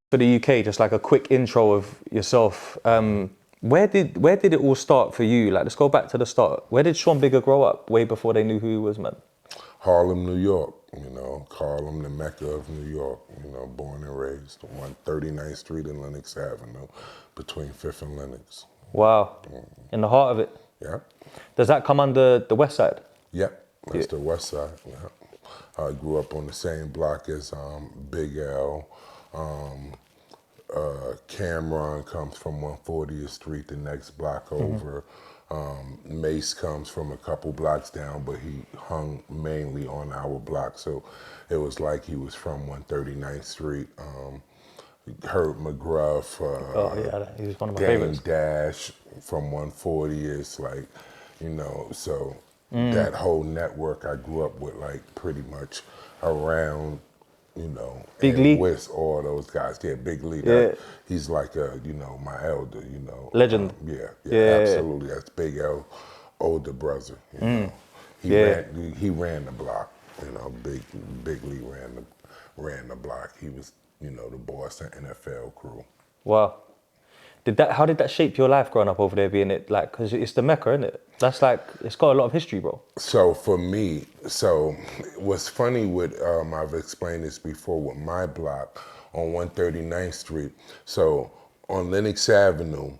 For the UK, just like a quick intro of yourself. Where did it all start for you? Like, let's go back to the start. Where did Sean Bigga grow up? Way before they knew who he was, man. Harlem, New York. Harlem, the Mecca of New York. Born and raised on 139th Street and Lenox Avenue, between 5th and Lenox. Wow. In the heart of it. Yeah. Does that come under the West Side? Yep. That's the West Side. Yeah. I grew up on the same block as Big L. Cameron comes from 140th Street, the next block over. Mase comes from a couple blocks down, but he hung mainly on our block, so it was like he was from 139th Street. Heard Mcgruff, he was one of my favorites. Dash from 140 is like, so that whole network I grew up with, like pretty much around, Big Lee with all those guys. Yeah, Big Lee. Yeah. He's like my elder, Legend. Yeah, absolutely. That's Big L, older brother. He ran the block. Big Lee ran the block. He was, the boss of NFL crew. Wow. How did that shape your life growing up over there, being it like, because it's the Mecca, isn't it? That's like, it's got a lot of history, bro. So for me, what's funny with, I've explained this before, with my block on 139th Street. So on Lenox Avenue,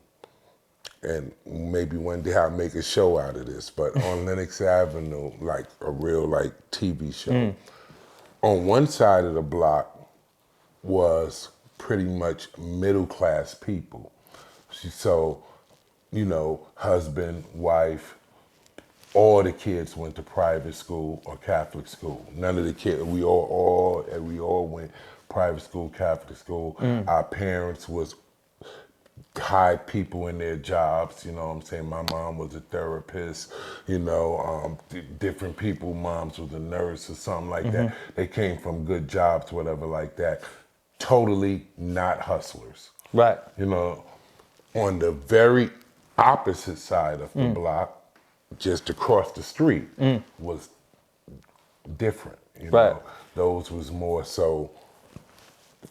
and maybe one day I'll make a show out of this, but on Lenox Avenue, like a real like TV show, on one side of the block was pretty much middle class people. So, husband, wife, all the kids went to private school or Catholic school. None of the kids, we all went private school, Catholic school. Our parents was high people in their jobs, you know what I'm saying? My mom was a therapist, different people, moms was a nurse or something like that. They came from good jobs, whatever like that. Totally not hustlers. Right. On the very opposite side of the block, just across the street, was different. Right. Those was more so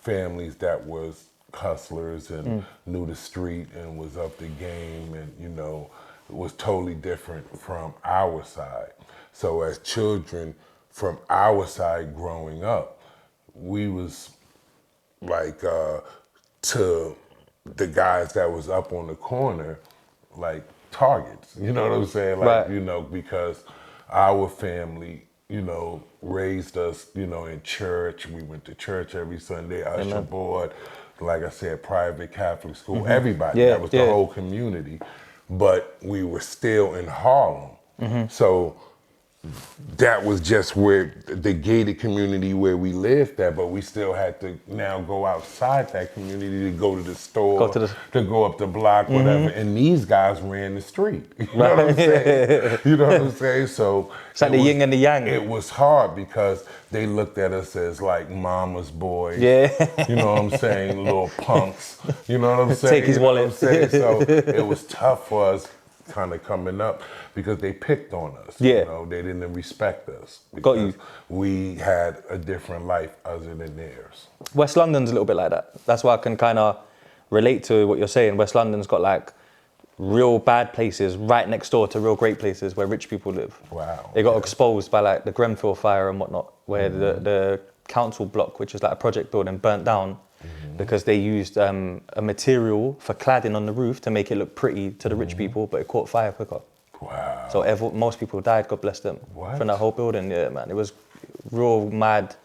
families that was hustlers and knew the street and was up the game, and it was totally different from our side. So as children from our side growing up, we was like to the guys that was up on the corner, like targets, you know what I'm saying? Like, right. Because our family, raised us, in church. We went to church every Sunday, usher board, like I said, private Catholic school, everybody, that was the whole community. But we were still in Harlem. So that was just where the gated community where we lived at, but we still had to now go outside that community to go to the store, to go up the block, whatever. And these guys ran the street. You know what I'm saying? You know what I'm saying? So it's like the yin and the yang. It was hard because they looked at us as like mama's boys. Yeah. You know what I'm saying? Little punks. You know what I'm saying? Take his wallet. So it was tough for us kind of coming up because they picked on us. Yeah. They didn't respect us. Got you. We had a different life other than theirs. West London's a little bit like that. That's why I can kind of relate to what you're saying. West London's got like real bad places right next door to real great places where rich people live. Wow. They got exposed by like the Grenfell fire and whatnot, where the council block, which is like a project building, burnt down because they used a material for cladding on the roof to make it look pretty to the rich people, but it caught fire quicker. Wow. So most people died, God bless them, from that whole building. Yeah, man, it was real mad,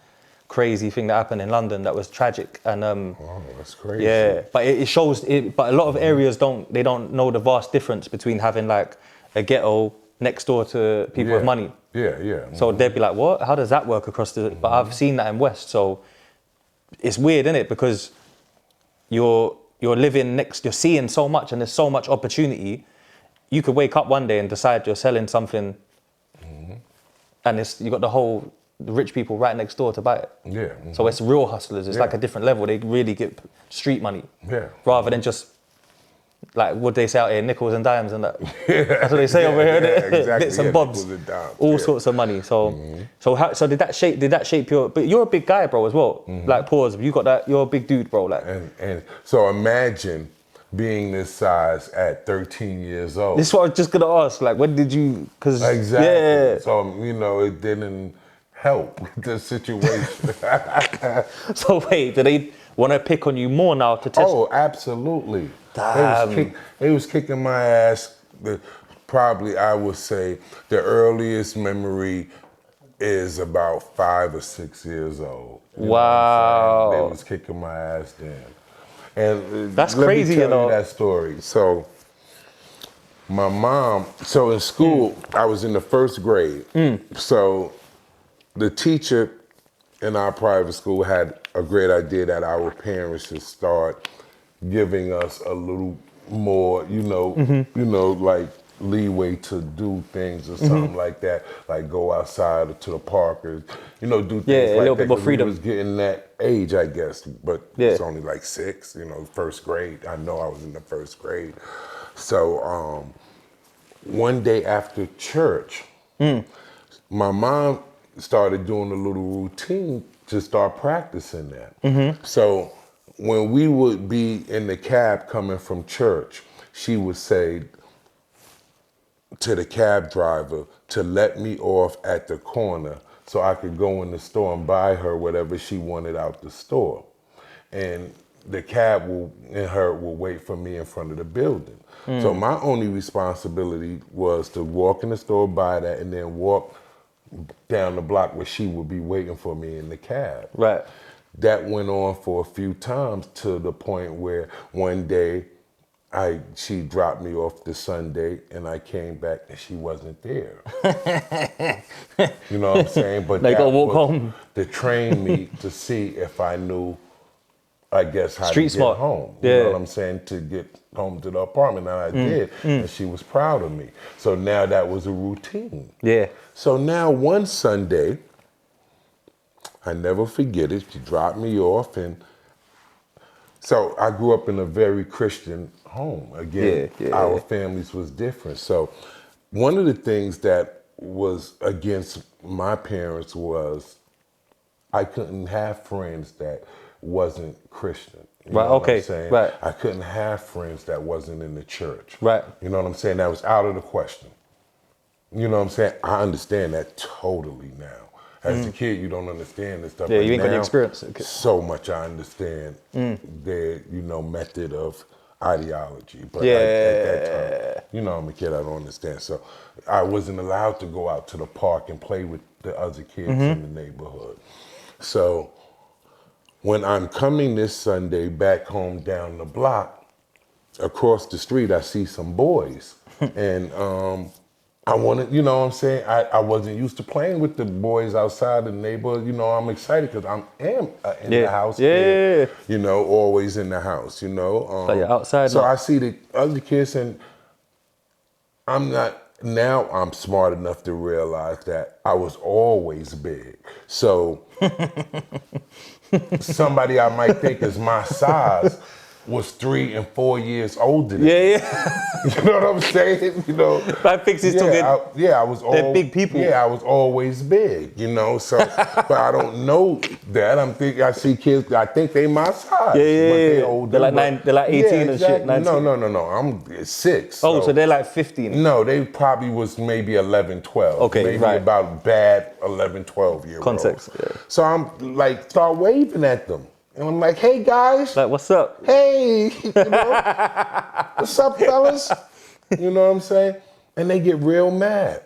crazy thing that happened in London that was tragic. And wow, that's crazy. Yeah, but it shows. But a lot of areas don't know the vast difference between having like a ghetto next door to people with money. Yeah. So they'd be like, what? How does that work across the? But I've seen that in West, so it's weird, isn't it? Because you're living next, you're seeing so much, and there's so much opportunity. You could wake up one day and decide you're selling something, and you got the rich people right next door to buy it. Yeah. So it's real hustlers. It's like a different level. They really get street money. Yeah. Rather than just like what they say out here, nickels and dimes and that. That's what they say over here. Exactly. Bits and bobs, nickels and dimes, all sorts of money. So, so did that shape your? But you're a big guy, bro, as well. Like, pause. You got that. You're a big dude, bro. Like, and so imagine being this size at 13 years old. this is what I was just gonna ask. Like, when did you? Because Exactly. yeah. So it didn't help the situation. So wait, do they want to pick on you more now to test? Oh, absolutely. Damn. They was kicking my ass. Probably, I would say, the earliest memory is about 5 or 6 years old. You know what I'm saying? They was kicking my ass then. And That's let crazy, me tell you know. that story. So my mom, so in school, I was in the first grade. So the teacher in our private school had a great idea that our parents should start giving us a little more, like leeway to do things or something like that, like go outside or to the park or, do things Yeah, a like little that. bit more 'Cause freedom. We was getting that age, I guess, but Yeah. it's only like 6, first grade. I know I was in the first grade. So one day after church, my mom started doing a little routine to start practicing that. So when we would be in the cab coming from church, she would say to the cab driver to let me off at the corner so I could go in the store and buy her whatever she wanted out the store. And the cab will wait for me in front of the building. So my only responsibility was to walk in the store, buy that, and then walk down the block where she would be waiting for me in the cab. Right. That went on for a few times to the point where one day she dropped me off the Sunday and I came back and she wasn't there. You know what I'm saying? But They that gotta walk was home. to train me to see if I knew, I guess, how Street to smart. get home. Yeah. You know what I'm saying? To get home to the apartment. And I did. And she was proud of me. So now that was a routine. Yeah. So now one Sunday, I never forget it, she dropped me off, and so I grew up in a very Christian home. Again, our families was different. So one of the things that was against my parents was I couldn't have friends that wasn't Christian. You Right, know what okay, I'm saying? right. I couldn't have friends that wasn't in the church. Right. You know what I'm saying? That was out of the question. You know what I'm saying? I understand that totally now. As a kid, you don't understand this stuff. Yeah, but you ain't got the now, experience. Okay. so much I understand their, method of ideology. But Yeah. at that time, I'm a kid, I don't understand. So I wasn't allowed to go out to the park and play with the other kids in the neighborhood. So when I'm coming this Sunday back home down the block, across the street, I see some boys. And I wanted, you know what I'm saying? I wasn't used to playing with the boys outside the neighborhood. I'm excited because I am in the house kid, always in the house, So you're outside So now. I see the other kids and now I'm smart enough to realize that I was always big. So somebody I might think is my size was 3 and 4 years older than me. You know what I'm saying? That fixes to get. I was always They're big people. Yeah, I was always big, So, but I don't know that. I see kids. I think they my size. But they're older. They're like 18 and shit. 19. No. I'm 6. Oh, so they're like 15. No, they probably was maybe 11, 12. Okay, maybe right. about bad 11, 12 year old. Context, yeah. So I'm like, start waving at them. And I'm like, hey guys. Like, what's up? Hey, what's up, fellas? You know what I'm saying? And they get real mad.